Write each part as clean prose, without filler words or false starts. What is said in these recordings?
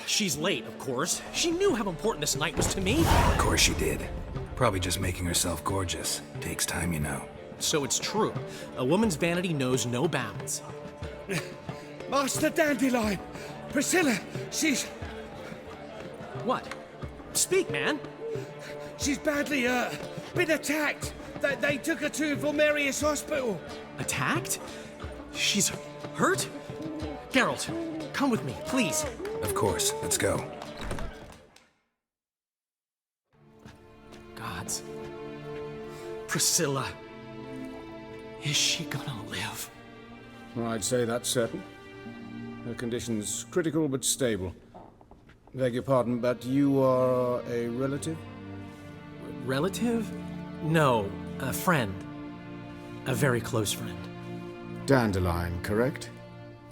She's late, of course. She knew how important this night was to me. Of course she did. Probably just making herself gorgeous. Takes time, you know. So it's true. A woman's vanity knows no bounds. Master Dandelion! Priscilla, she's... What? Speak, man. She's badly, been attacked. They took her to Vulmerius Hospital. Attacked? She's hurt? Geralt, come with me, please. Of course. Let's go. Gods. Priscilla. Is she gonna live? I'd say that's certain. Her condition's critical but stable. Beg your pardon, but you are a relative? Relative? No, a friend. A very close friend. Dandelion, correct?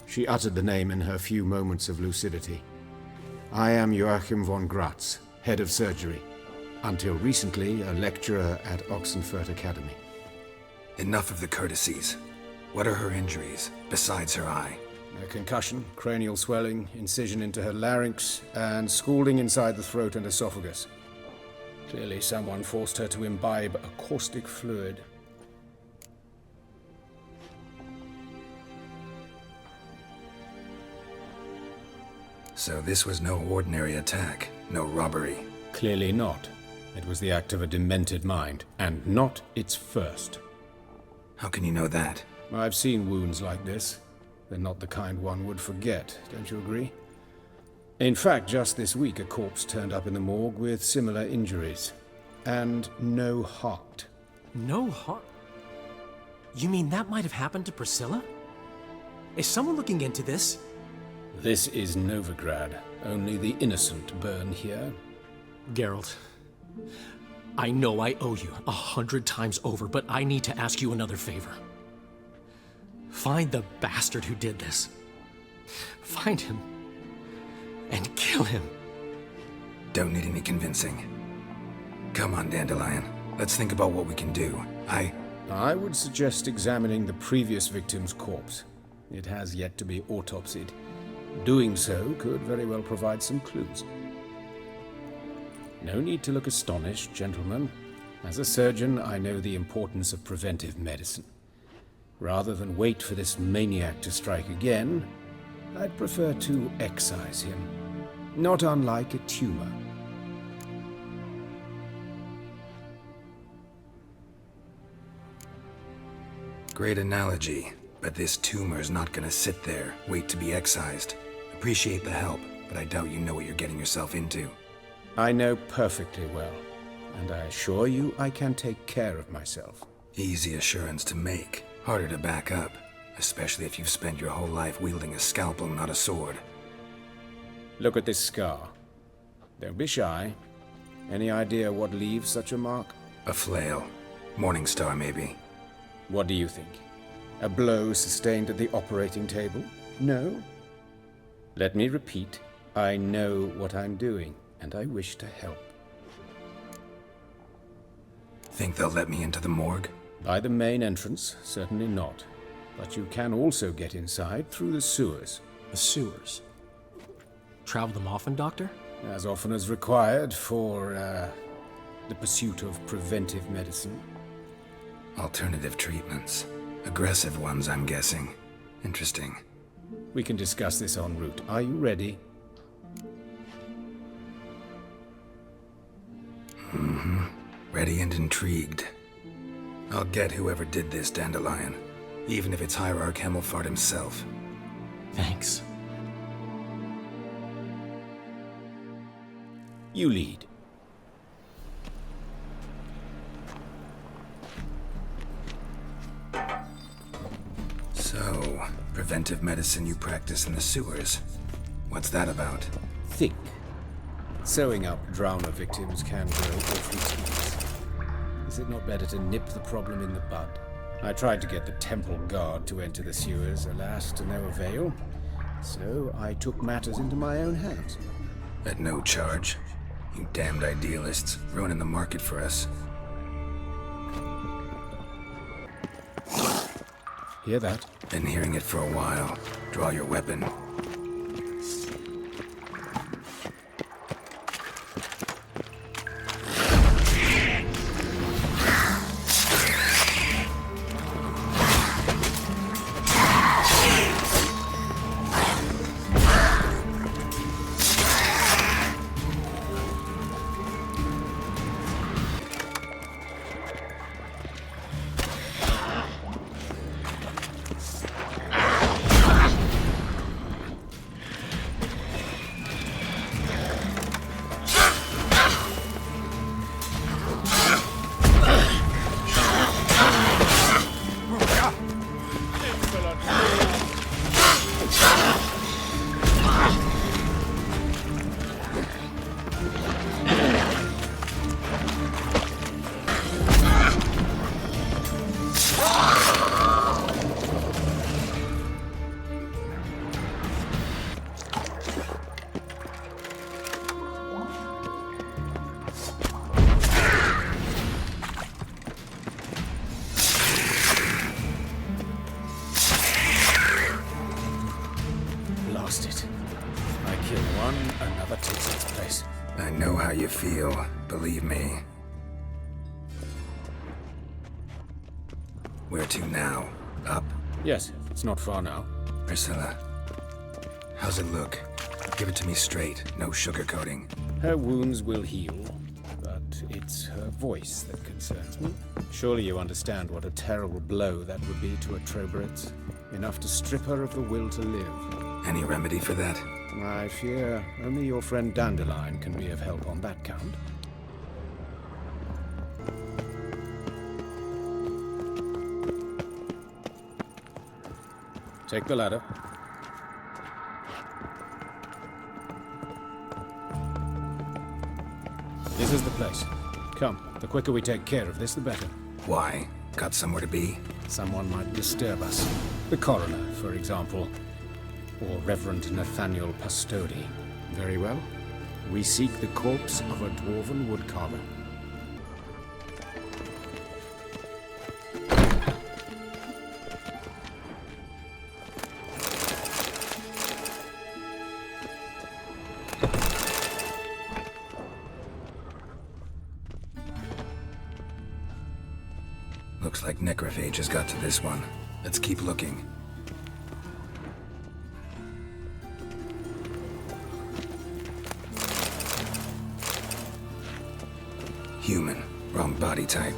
She uttered the name in her few moments of lucidity. I am Joachim von Gratz, head of surgery. Until recently, a lecturer at Oxenfurt Academy. Enough of the courtesies. What are her injuries, besides her eye? A concussion, cranial swelling, incision into her larynx, and scalding inside the throat and esophagus. Clearly someone forced her to imbibe a caustic fluid. So this was no ordinary attack, no robbery. Clearly not. It was the act of a demented mind, and not its first. How can you know that? I've seen wounds like this. They're not the kind one would forget, don't you agree? In fact, just this week a corpse turned up in the morgue with similar injuries. And no heart. No heart? You mean that might have happened to Priscilla? Is someone looking into this? This is Novigrad. Only the innocent burn here. Geralt, I know I owe you 100 times over, but I need to ask you another favor. Find the bastard who did this. Find him and kill him. Don't need any convincing. Come on, Dandelion. Let's think about what we can do. I would suggest examining the previous victim's corpse. It has yet to be autopsied. Doing so could very well provide some clues. No need to look astonished, gentlemen. As a surgeon, I know the importance of preventive medicine. Rather than wait for this maniac to strike again, I'd prefer to excise him. Not unlike a tumor. Great analogy, but this tumor's not gonna sit there, wait to be excised. Appreciate the help, but I doubt you know what you're getting yourself into. I know perfectly well, and I assure you I can take care of myself. Easy assurance to make, harder to back up, especially if you've spent your whole life wielding a scalpel, not a sword. Look at this scar. Don't be shy. Any idea what leaves such a mark? A flail. Morning star, maybe. What do you think? A blow sustained at the operating table? No? Let me repeat. I know what I'm doing, and I wish to help. Think they'll let me into the morgue? By the main entrance, certainly not. But you can also get inside through the sewers. The sewers? Travel them often, Doctor? As often as required for, the pursuit of preventive medicine. Alternative treatments. Aggressive ones, I'm guessing. Interesting. We can discuss this en route. Are you ready? Mm-hmm. Ready and intrigued. I'll get whoever did this, Dandelion. Even if it's Hierarch Hemmelfart himself. Thanks. You lead. So, preventive medicine you practice in the sewers. What's that about? Think. Sewing up drowner victims can go awfully tedious. Is it not better to nip the problem in the bud? I tried to get the temple guard to enter the sewers, alas, to no avail. So I took matters into my own hands. At no charge. You damned idealists, ruining the market for us. Hear that? Been hearing it for a while. Draw your weapon. kill one, another takes its place. I know how you feel, believe me. Where to now? Up? Yes, it's not far now. Priscilla, how's it look? Give it to me straight, no sugarcoating. Her wounds will heal, but it's her voice that concerns me. Surely you understand what a terrible blow that would be to a Trobritz. Enough to strip her of the will to live. Any remedy for that? I fear only your friend Dandelion can be of help on that count. Take the ladder. This is the place. Come, the quicker we take care of this, the better. Why? Got somewhere to be? Someone might disturb us. The coroner, for example. Or Reverend Nathaniel Pastodi. Very well. We seek the corpse of a dwarven woodcarver. Looks like necrophages got to this one. Let's keep looking. Human. Wrong body type.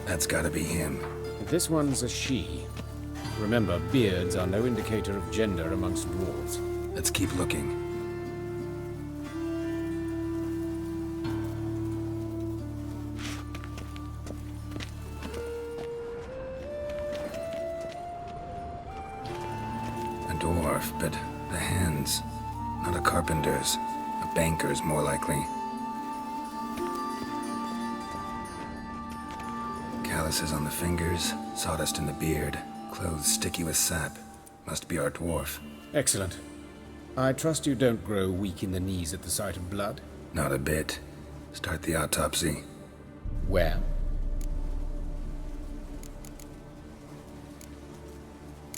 That's gotta be him. This one's a she. Remember, beards are no indicator of gender amongst dwarves. Let's keep looking. A dwarf, but the hands. Not a carpenter's. A banker's, more likely. Calluses on the fingers, sawdust in the beard, clothes sticky with sap. Must be our dwarf. Excellent. I trust you don't grow weak in the knees at the sight of blood. Not a bit. Start the autopsy. Where?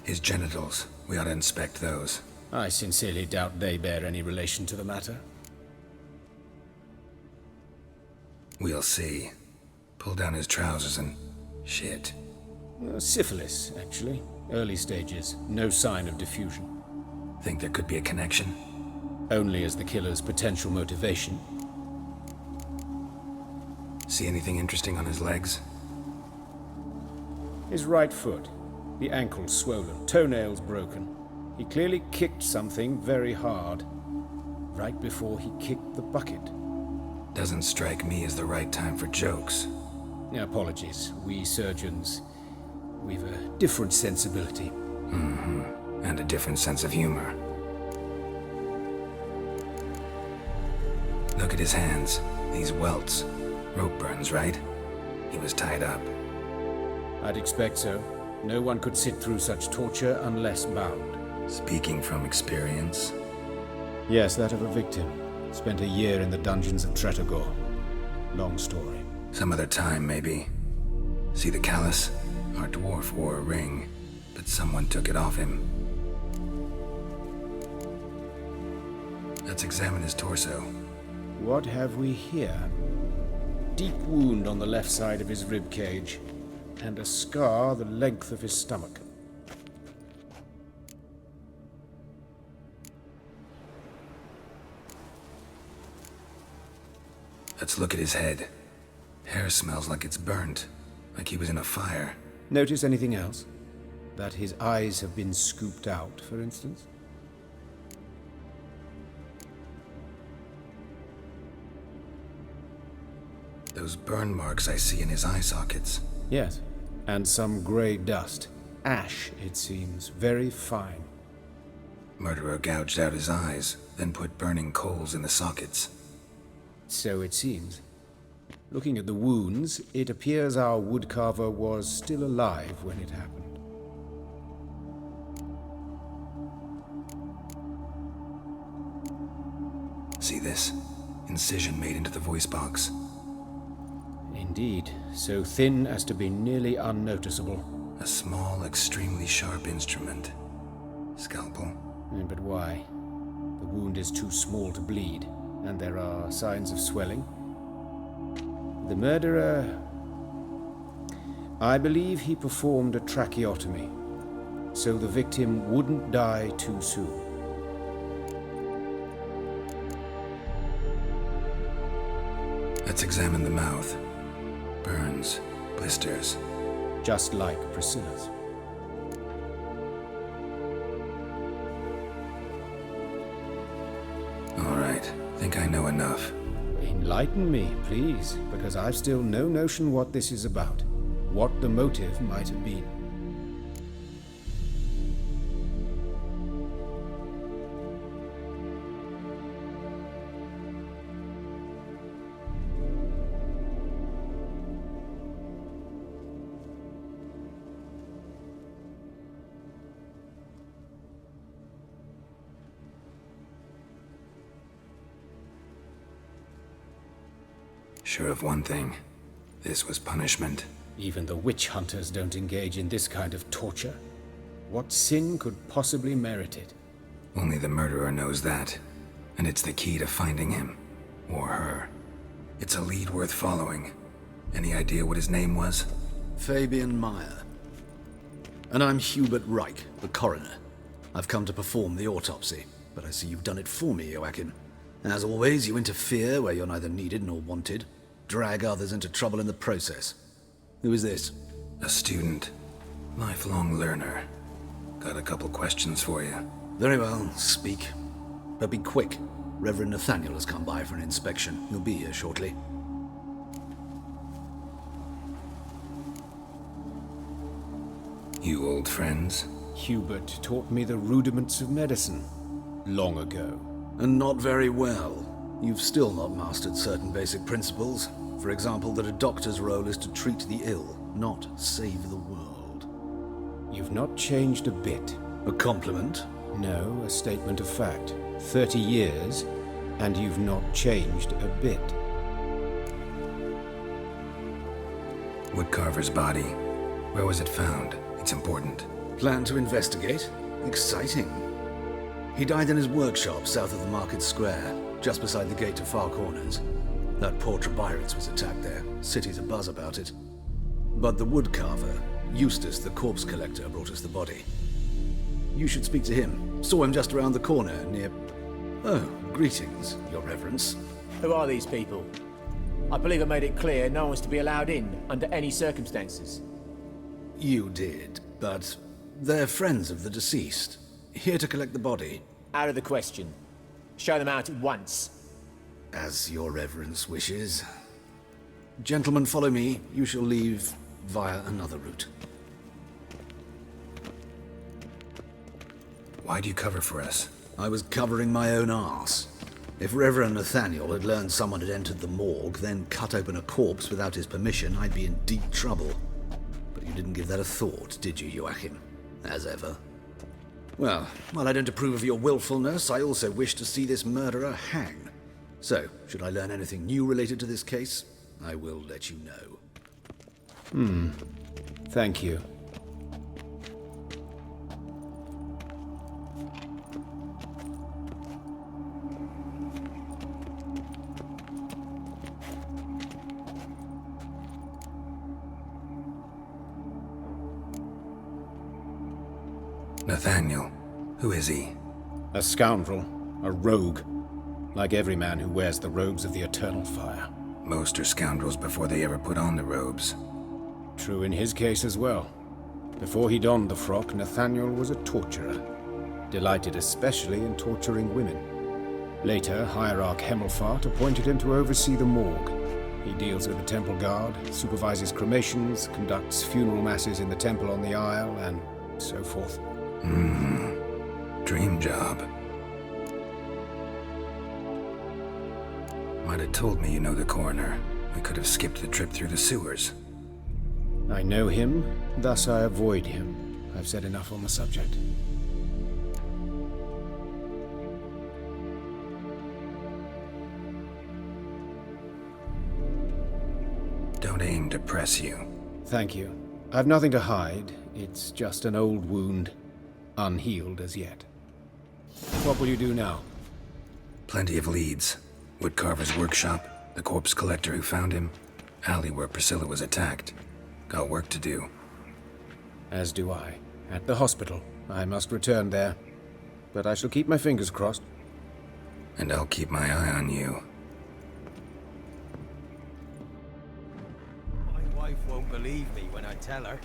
His genitals. We ought to inspect those. I sincerely doubt they bear any relation to the matter. We'll see. Pull down his trousers and... shit. Syphilis, actually. Early stages. No sign of diffusion. Think there could be a connection? Only as the killer's potential motivation. See anything interesting on his legs? His right foot. The ankle swollen. Toenails broken. He clearly kicked something very hard. Right before he kicked the bucket. Doesn't strike me as the right time for jokes. Apologies. We surgeons, we've a different sensibility. And a different sense of humor. Look at his hands. These welts. Rope burns, right? He was tied up. I'd expect so. No one could sit through such torture unless bound. Speaking from experience. Yes, that of a victim. Spent a year in the dungeons of Tretogor. Long story. Some other time, maybe. See the callus? Our dwarf wore a ring, but someone took it off him. Let's examine his torso. What have we here? Deep wound on the left side of his rib cage, and a scar the length of his stomach. Let's look at his head. Hair smells like it's burnt, like he was in a fire. Notice anything else? That his eyes have been scooped out, for instance? Those burn marks I see in his eye sockets. Yes, and some grey dust. Ash, it seems, very fine. Murderer gouged out his eyes, then put burning coals in the sockets. So it seems. Looking at the wounds, it appears our woodcarver was still alive when it happened. See this? Incision made into the voice box. Indeed, so thin as to be nearly unnoticeable. A small, extremely sharp instrument. Scalpel? But why? The wound is too small to bleed, and there are signs of swelling. The murderer... I believe he performed a tracheotomy, so the victim wouldn't die too soon. Let's examine the mouth. Burns, blisters. Just like Priscilla's. All right, think I know enough. Enlighten me, please, because I've still no notion what this is about. What the motive might have been. Sure of one thing. This was punishment. Even the witch hunters don't engage in this kind of torture. What sin could possibly merit it? Only the murderer knows that. And it's the key to finding him. Or her. It's a lead worth following. Any idea what his name was? Fabian Meyer. And I'm Hubert Reich, the coroner. I've come to perform the autopsy, but I see you've done it for me, Joachim. As always, you interfere where you're neither needed nor wanted. Drag others into trouble in the process. Who is this? A student. Lifelong learner. Got a couple questions for you. Very well, speak. But be quick. Reverend Nathaniel has come by for an inspection. He'll be here shortly. You old friends? Hubert taught me the rudiments of medicine. Long ago. And not very well. You've still not mastered certain basic principles. For example, that a doctor's role is to treat the ill, not save the world. You've not changed a bit. A compliment? No, a statement of fact. 30 years, and you've not changed a bit. Woodcarver's body. Where was it found? It's important. Plan to investigate? Exciting. He died in his workshop south of the market square, just beside the gate to Far Corners. That poor Trebirates was attacked there. City's abuzz about it. But the woodcarver, Eustace the corpse collector, brought us the body. You should speak to him. Saw him just around the corner near... Oh, greetings, Your Reverence. Who are these people? I believe I made it clear no one's to be allowed in under any circumstances. You did, but they're friends of the deceased. Here to collect the body. Out of the question. Show them out at once. As Your Reverence wishes. Gentlemen, follow me. You shall leave via another route. Why do you cover for us? I was covering my own arse. If Reverend Nathaniel had learned someone had entered the morgue, then cut open a corpse without his permission, I'd be in deep trouble. But you didn't give that a thought, did you, Joachim? As ever. Well, while I don't approve of your willfulness, I also wish to see this murderer hang. So, should I learn anything new related to this case, I will let you know. Thank you. Nathaniel. Who is he? A scoundrel. A rogue. Like every man who wears the robes of the eternal fire. Most are scoundrels before they ever put on the robes. True in his case as well. Before he donned the frock, Nathaniel was a torturer. Delighted especially in torturing women. Later, Hierarch Hemmelfart appointed him to oversee the morgue. He deals with the temple guard, supervises cremations, conducts funeral masses in the temple on the Isle, and so forth. Dream job. Might have told me you know the coroner. We could have skipped the trip through the sewers. I know him, thus I avoid him. I've said enough on the subject. Don't aim to press you. Thank you. I've nothing to hide. It's just an old wound, unhealed as yet. What will you do now? Plenty of leads. Woodcarver's workshop, the corpse collector who found him, alley where Priscilla was attacked. Got work to do. As do I. At the hospital. I must return there. But I shall keep my fingers crossed. And I'll keep my eye on you. My wife won't believe me when I tell her.